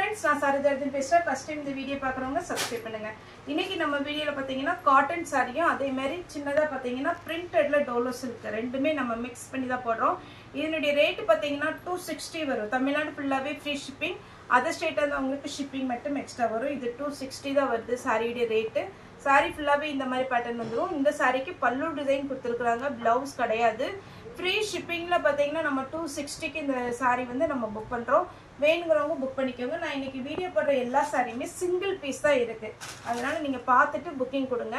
friends, நான் சாரதார்த்தின் பேசுறேன். First time இந்த வீடியோ பார்க்குறவங்க சப்ஸ்கிரைப் பண்ணுங்க. இன்னைக்கு நம்ம வீடியோல பாத்தீங்கன்னா காட்டன் சாரியும் அதே மாதிரி சின்னதா பாத்தீங்கன்னா பிரிண்டட்ல டோலோ சில்க் ரெண்டுமே நம்ம மிக்ஸ் பண்ணி தான் போடுறோம். இதனுடைய ரேட் பாத்தீங்கன்னா 260 வரும். தமிழ்நாடு ஃபுல்லாவே ஃப்ரீ ஷிப்பிங். அதர் ஸ்டேட்ல இருந்து உங்களுக்கு ஷிப்பிங் மட்டும் எக்ஸ்ட்ரா வரும். இது 260 தான் வருது சாரியோட ரேட். சாரி ஃபுல்லாவே இந்த மாதிரி பேட்டர்ன் வந்துரும். இந்த சாரிக்கு பல்லு டிசைன் கொடுத்துருக்காங்க, பிளவுஸ் கிடையாது. ஃப்ரீ ஷிப்பிங்ல பாத்தீங்கன்னா நம்ம 260க்கு இந்த சாரி வந்து நம்ம புக் பண்றோம். வேணுங்கிறவங்க புக் பண்ணிக்கோங்க. நான் இன்னைக்கு வீடியோ போடுற எல்லா சாரியுமே சிங்கிள் பீஸ் தான் இருக்கு, அதனால நீங்க பார்த்துட்டு புக்கிங் கொடுங்க.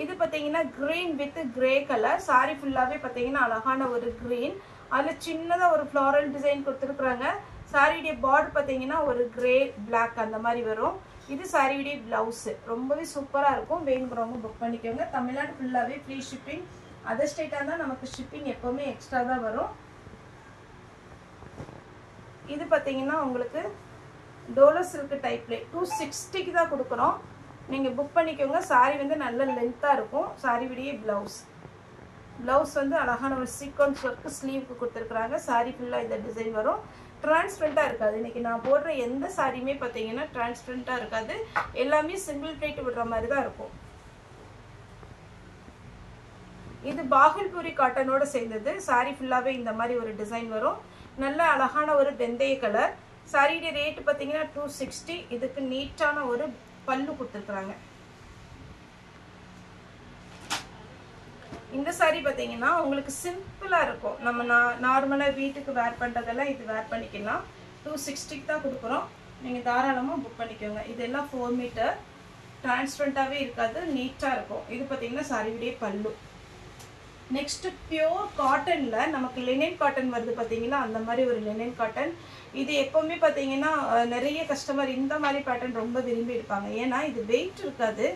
இது பாத்தீங்கன்னா green with grey colour sorry ஃபுல்லாவே பாத்தீங்கன்னா அழகான ஒரு கிரீன், அதுல சின்னதா ஒரு ஃப்ளாரல் டிசைன் கொடுத்துருக்காங்க. சாரியுடைய பார்டர் பாத்தீங்கன்னா ஒரு கிரே பிளாக் அந்த மாதிரி வரும். இது சாரியுடைய பிளவுஸ் ரொம்பவே சூப்பரா இருக்கும். வேணுங்கிறவங்க புக் பண்ணிக்கோங்க. தமிழ்நாடு ஃபுல்லாவே ஃப்ரீ ஷிப்பிங். அதர் ஸ்டேட்டா தான் நமக்கு ஷிப்பிங் எப்பவுமே எக்ஸ்ட்ரா தான் வரும். இது பாத்தீங்கன்னா உங்களுக்கு டோலோ சில்க் டைப்ல 260க்கு தான் கொடுக்குறோம். நீங்க புக் பண்ணிக்கோங்க. சாரி வந்து நல்ல லென்த்தா இருக்கும். சாரியுடைய பிளவுஸ் வந்து அழகான ஒரு சீக்வன்ஸ் ஒர்க் ஸ்லீவுக்கு கொடுத்துருக்காங்க. சாரி ஃபுல்லா இந்த டிசைன் வரும். டிரான்ஸ்பரண்டா இருக்காது. இன்னைக்கு நான் போடுற எந்த சாரியுமே பாத்தீங்கன்னா டிரான்ஸ்பரண்டா இருக்காது. எல்லாமே சிங்கிள் பிளேட் விடுற மாதிரி தான் இருக்கும். இது பாகல்பூரி காட்டனோட சேர்ந்தது. சாரி ஃபுல்லாவே இந்த மாதிரி ஒரு டிசைன் வரும். நல்ல அழகான ஒரு வெந்தய கலர். சாரியோட ரேட் பாத்தீங்கன்னா 260. இதுக்கு நீட்டான ஒரு பல்லு கொடுத்துருக்காங்க. இந்த சாரி பாத்தீங்கன்னா உங்களுக்கு சிம்பிளா இருக்கும். நம்ம நார்மலா வீட்டுக்கு வேர் பண்றதெல்லாம் இது வேர் பண்ணிக்கலாம். 260 தான் கொடுக்குறோம். நீங்க தாராளமா புக் பண்ணிக்கோங்க. இதெல்லாம் 4 மீட்டர் டிரான்ஸ்பரண்டாவே இருக்காது, நீட்டா இருக்கும். இது பாத்தீங்கன்னா சாரியுடைய பல்லு. நெக்ஸ்ட் பியோர் காட்டன்ல நமக்கு லினன் காட்டன் வருது பாத்தீங்களா, அந்த மாதிரி ஒரு லினன் காட்டன். இது எப்பவுமே பாத்தீங்கன்னா நிறைய கஸ்டமர் இந்த மாதிரி பேட்டர்ன் ரொம்ப விரும்பி எடுப்பாங்க. ஏன்னா இது வெயிட் இருக்காது.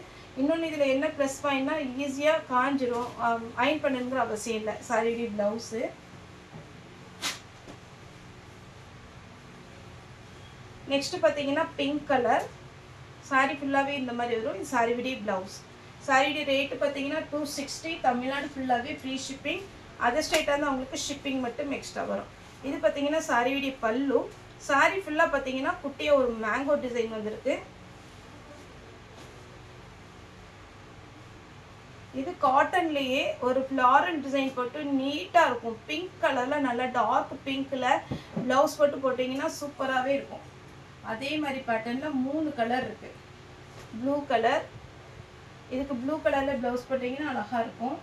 இன்னொன்று இதுல என்ன ப்ளஸ் பாயிண்ட்னா ஈஸியா காஞ்சிரும், அயன் பண்ணுங்கிற அவசியம் இல்லை. சாரியுடைய பிளவுஸ் நெக்ஸ்ட் பாத்தீங்கன்னா பிங்க் கலர். சாரி ஃபுல்லாவே இந்த மாதிரி வரும். இது சாரியுடைய பிளவுஸ். சாரியுடைய ரேட் பாத்தீங்கன்னா 260. தமிழ்நாடு ஃபுல்லாவே ஃப்ரீ ஷிப்பிங். அதர் ஸ்டேட்டா இருந்தா உங்களுக்கு ஷிப்பிங் மட்டும் எக்ஸ்ட்ரா வரும். இது பாத்தீங்கன்னா சாரியுடைய பல்லு. சாரி ஃபுல்லா பாத்தீங்கன்னா குட்டியா ஒரு மேங்கோ டிசைன் வந்திருக்கு. இது காட்டன்லயே ஒரு ஃப்ளாரல் டிசைன் போட்டு நீட்டா இருக்கும். பிங்க் கலர்ல நல்ல டார்க் பிங்க்ல பிளவுஸ் போட்டு போட்டீங்கன்னா சூப்பராகவே இருக்கும். அதே மாதிரி பேட்டர்ன்ல 3 கலர் இருக்கு. ப்ளூ கலர், இதுக்கு ப்ளூ கலர்ல பிளவுஸ் போட்டீங்கன்னா அழகா இருக்கும்.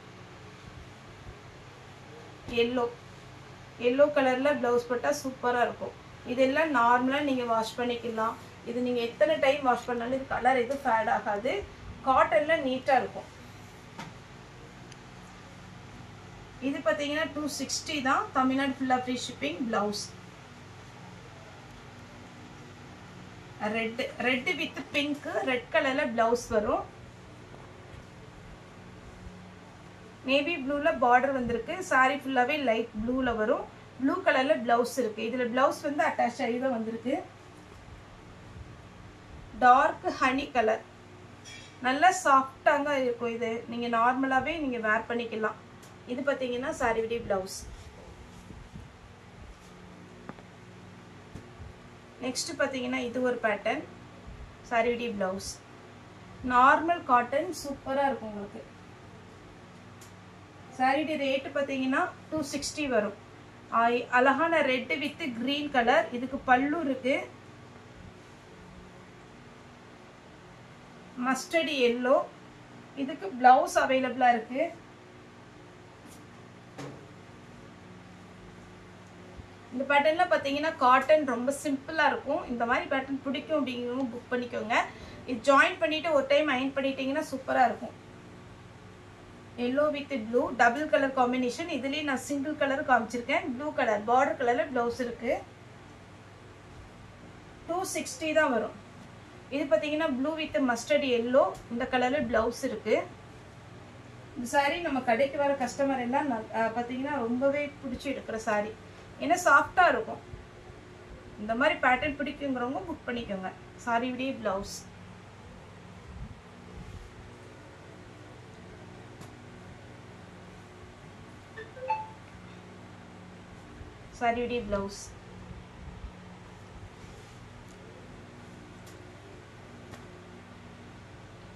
எல்லோ கலர்ல பிளவுஸ் போட்டா சூப்பரா இருக்கும். இதெல்லாம் நார்மலா நீங்க வாஷ் பண்ணிக்கலாம். இது நீங்க எத்தனை டைம் வாஷ் பண்ணாலும் இது கலர் எதுவும் ஃபேட் ஆகாது. காட்டன்ல நீட்டா இருக்கும். இது பாத்தீங்கன்னா 260 தான். தமிழ்நாடு ஃபுல்லா free shipping. Blouse red with pink, red கலர்ல பிளவுஸ் வரும். நேவி ப்ளூல பார்டர் வந்திருக்கு. சாரி ஃபுல்லாவே லைட் ப்ளூல வரும். ப்ளூ கலர்ல பிளவுஸ் இருக்கு. இதுல பிளவுஸ் வந்து அட்டாச் ஆகி தான் வந்திருக்கு. டார்க் ஹனி கலர், நல்லா சாஃப்டாங்க இருக்கும். இது நீங்க நார்மலாவே நீங்க வேர் பண்ணிக்கலாம். இது பாத்தீங்கன்னா சாரியுடைய பிளவுஸ். நெக்ஸ்ட் பாத்தீங்கன்னா இது ஒரு பேட்டர்ன். சாரியுடைய பிளவுஸ் நார்மல் காட்டன் சூப்பரா இருக்கும் உங்களுக்கு. சாரியுடைய ரேட் பாத்தீங்கன்னா 260 வரும். அழகான ரெட் வித் கிரீன் கலர். இதுக்கு பல்லு இருக்கு. Mustard yellow. இதுக்கு பிளவுஸ் அவைலபிளா இருக்கு. இந்த பேட்டர்ன்ல பாத்தீங்கன்னா காட்டன் ரொம்ப சிம்பிளா இருக்கும். இந்த மாதிரி பேட்டர்ன் பிடிக்கும் அப்படிங்கிறவங்க புக் பண்ணிக்கோங்க. இது ஜாயின் பண்ணிட்டு ஒரு டைம் அயன் பண்ணிட்டீங்கன்னா சூப்பரா இருக்கும். Yellow with blue double colour combination. இதுலயே நான் சிங்கிள் கலர் காமிச்சிருக்கேன். ப்ளூ கலர் பார்டர் கலர்ல பிளவுஸ் இருக்கு. 260 தான் வரும். இது பாத்தீங்கன்னா ப்ளூ வித் மஸ்டர்ட் எல்லோ, இந்த கலர்ல பிளவுஸ் இருக்கு. இந்த சாரி நம்ம கடைக்கு வர கஸ்டமர் எல்லாம் பாத்தீங்கன்னா ரொம்பவே பிடிச்சி எடுக்கிற சாரி. ஏன்னா சாஃப்டா இருக்கும். இந்த மாதிரி பேட்டர்ன் பிடிக்குங்கிறவங்க புக் பண்ணிக்கோங்க. சாரியுடைய பிளவுஸ். சாரியுடைய பிளவுஸ்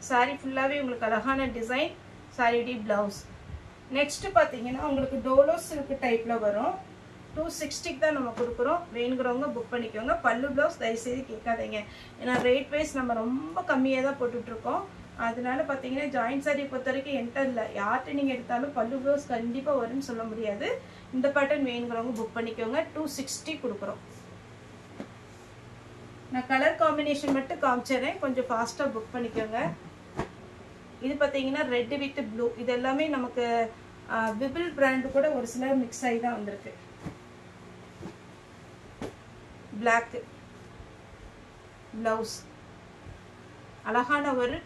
saree ஃபுல்லாவே உங்களுக்கு அழகான டிசைன் saree blouse. நெக்ஸ்ட் பாத்தீங்கன்னா உங்களுக்கு டோலோ silk டைப்ல வரும். 260 தான் நம்ம கொடுக்குறோம். வேணுங்கிறவங்க புக் பண்ணிக்கோங்க. பல்லு ப்ளவுஸ் தயவு செய்து கேட்காதீங்க. ஏன்னா ரேட் வைஸ் நம்ம ரொம்ப கம்மியாக தான் போட்டுட்டு இருக்கோம். அதனால பார்த்தீங்கன்னா ஜாயின்ட் சாரி பொறுத்த வரைக்கும் என்கிட்ட இல்லை. யார்கிட்ட நீங்கள் எடுத்தாலும் பல்லு ப்ளவுஸ் கண்டிப்பாக வரும்னு சொல்ல முடியாது. இந்த பேட்டர்ன் வேணுங்கிறவங்க புக் பண்ணிக்கோங்க. 260 கொடுக்குறோம். நான் கலர் காம்பினேஷன் மட்டும் காமிச்சிடுறேன். கொஞ்சம் ஃபாஸ்ட்டாக புக் பண்ணிக்கோங்க. இது பார்த்தீங்கன்னா ரெட் வித் ப்ளூ. இது எல்லாமே நமக்கு விபிள் பிராண்டு கூட ஒரு சிலர் மிக்ஸ் ஆகி தான் வந்திருக்கு. black blouse அழகான ஒரு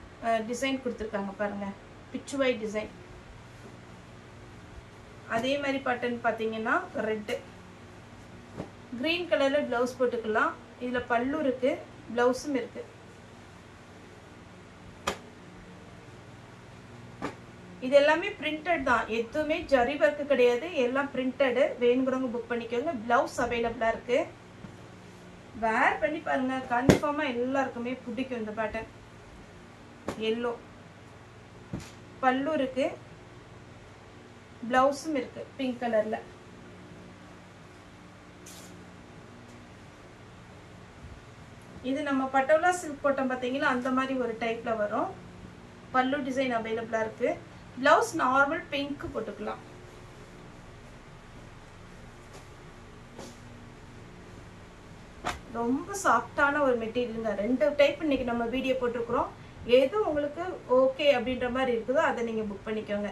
டிசைன் கொடுத்திருக்காங்க பாருங்க. பிச்சுவை டிசைன். அதே மாதிரி பேட்டர்ன் பாத்தீங்கன்னா ரெட் green கலர்ல blouse போட்டுக்கலாம். இதுல பல்லு இருக்கு, பிளவுஸும் இருக்கு. இது எல்லாமே printed தான். எதுவுமே ஜரி வர்க் கிடையாது. எல்லாம் printed. வேணுங்கிறவங்க புக் பண்ணிக்கோங்க. blouse அவைலபிளா இருக்கு. வேர் பண்ணி பாருங்க. கன்ஃபார்மா எல்லாருக்குமே பிடிக்கும் இந்த பேட்டர்ன். yellow பல்லு இருக்கு, பிளவுஸும் இருக்கு பிங்க் கலர்ல. இது நம்ம பட்டோலா சில்க் போட்டோம் பாத்தீங்களா, அந்த மாதிரி ஒரு டைப்ல வரும். பல்லு டிசைன் அவைலபிளா இருக்கு. பிளவுஸ் நார்மல் பிங்க் போட்டுக்கலாம். ரொம்ப சாஃப்டான ஒரு மெட்டீரியலுங்க. ரெண்டு டைப் இன்னைக்கு நம்ம வீடியோ போட்டுருக்குறோம். எது உங்களுக்கு ஓகே அப்படின்ற மாதிரி இருக்குதோ அதை நீங்க புக் பண்ணிக்கோங்க.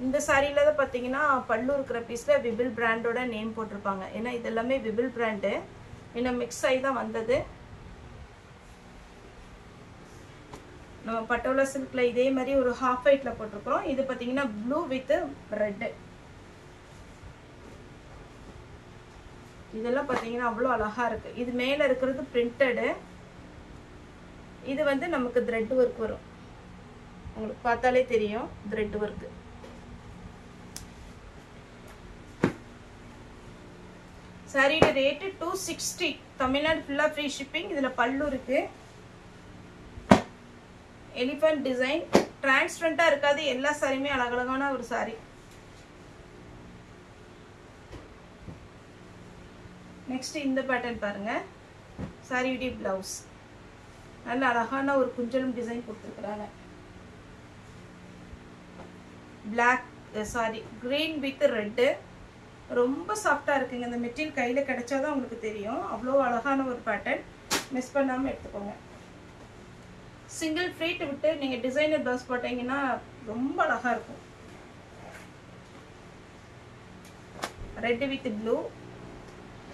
இந்த சாரியில தான் பாத்தீங்கன்னா பல்லு இருக்கிற பீஸ்ல விபிள் பிராண்டோட நேம் போட்டிருப்பாங்க. ஏன்னா இது எல்லாமே விபிள் பிராண்டு. ஏன்னா மிக்ஸ் ஆகி தான் வந்தது. நம்ம பட்டோலா சில்க்ல இதே மாதிரி ஒரு ஹாஃப் ஒயிட்ல போட்டிருக்கிறோம். இது பாத்தீங்கன்னா ப்ளூ வித் ரெட். இதெல்லாம் பாத்தீங்கன்னா அவ்வளோ அழகா இருக்கு. இது மேல இருக்கிறது பிரிண்டட். இது வந்து நமக்கு த்ரெட் ஒர்க் வரும். உங்களுக்கு பார்த்தாலே தெரியும் த்ரெட் ஒர்க். சாரியோட ரேட் 260. தமிழ்நாடு ஃபுல்லா ஃப்ரீ ஷிப்பிங். இதுல பல்லு இருக்கு. Elephant design. டிரான்ஸ்பரண்டா இருக்காது. எல்லா சாரியுமே அழகழகான ஒரு சாரி. நெக்ஸ்ட் இந்த பேட்டர்ன் பாருங்க. சாரியுடைய பிளவுஸ் நல்ல அழகான ஒரு குஞ்சலும் டிசைன் கொடுத்துருக்காங்க. Black green with red. ரொம்ப சாஃப்டா இருக்குங்க. இந்த மெட்டீரியல் கையில கிடைச்சாதான் உங்களுக்கு தெரியும். அவ்வளோ அழகான ஒரு பேட்டர்ன். மிஸ் பண்ணாம எடுத்துக்கோங்க. சிங்கிள் ஃப்ளீட் விட்டு நீங்க டிசைனர் பிளவுஸ் போட்டீங்கன்னா ரொம்ப அழகா இருக்கும். Red with blue.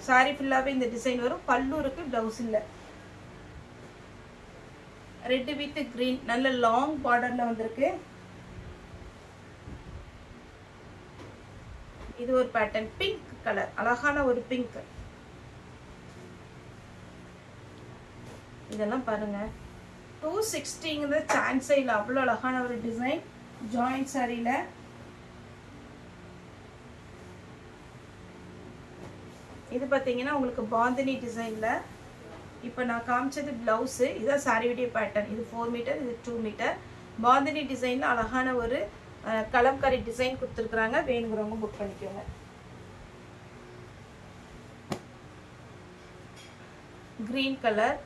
சாரி ஃபுல்லாவே இந்த டிசைன் வரும். பல்லு இருக்கு, பிளவுஸ் இல்ல. ரெட் வித் கிரீன் நல்ல லாங் பார்டர்ல வந்திருக்கு. இது ஒரு பேட்டர்ன். பிங்க் கலர் அழகான ஒரு பிங்க். இதெல்லாம் பாருங்க 260ங்கிறது சான்ஸே இல்லை. அவ்வளோ அழகான ஒரு டிசைன் ஜாயிண்ட் சாரியில. இது பாத்தீங்கன்னா உங்களுக்கு பாந்தினி டிசைன்ல. இப்போ நான் காமிச்சது பிளவுஸ். இதான் சாரியுடைய பேட்டர்ன். இது 4 மீட்டர், இது 2 மீட்டர். பாந்தினி டிசைன்ல அழகான ஒரு கலம்காரி டிசைன் கொடுத்துருக்காங்க. வேணுங்கிறவங்க புக் பண்ணிக்கோங்க. Green colour.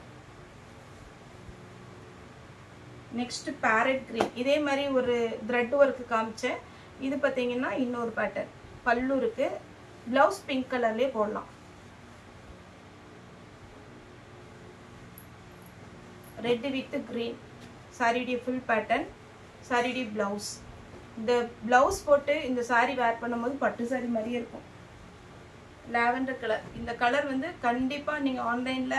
Next farad green. இதே மாதிரி ஒரு த்ரெட் ஒர்க் காமிச்சேன். இது பாத்தீங்கன்னா இன்னொரு பேட்டர்ன். பல்லு இருக்கு. பிளவுஸ் பிங்க் கலர்லயே போடலாம். Red with green. சாரியுடைய ஃபுல் பேட்டர்ன். சாரியுடைய பிளவுஸ். இந்த பிளவுஸ் போட்டு இந்த சாரி வேர் பண்ணும்போது பட்டு சாரி மாதிரியே இருக்கும். Lavender colour. இந்த கலர் வந்து கண்டிப்பா நீங்க ஆன்லைன்ல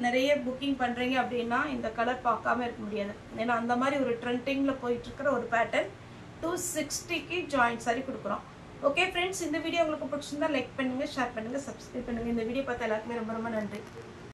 நிறைய புக்கிங் பண்றீங்க அப்படின்னா இந்த கலர் பார்க்காம இருக்க முடியாது. ஏன்னா அந்த மாதிரி ஒரு ட்ரெண்டிங்ல போயிட்டு இருக்கிற ஒரு பேட்டர்ன். 260க்கு ஜாயிண்ட் சாரி கொடுக்குறோம். ஓகே ஃப்ரெண்ட்ஸ், இந்த வீடியோ உங்களுக்கு பிடிச்சிருந்தா லைக் பண்ணுங்க, ஷேர் பண்ணுங்க, சப்ஸ்கிரைப் பண்ணுங்க. இந்த வீடியோ பார்த்த எல்லாருக்குமே ரொம்ப ரொம்ப நன்றி.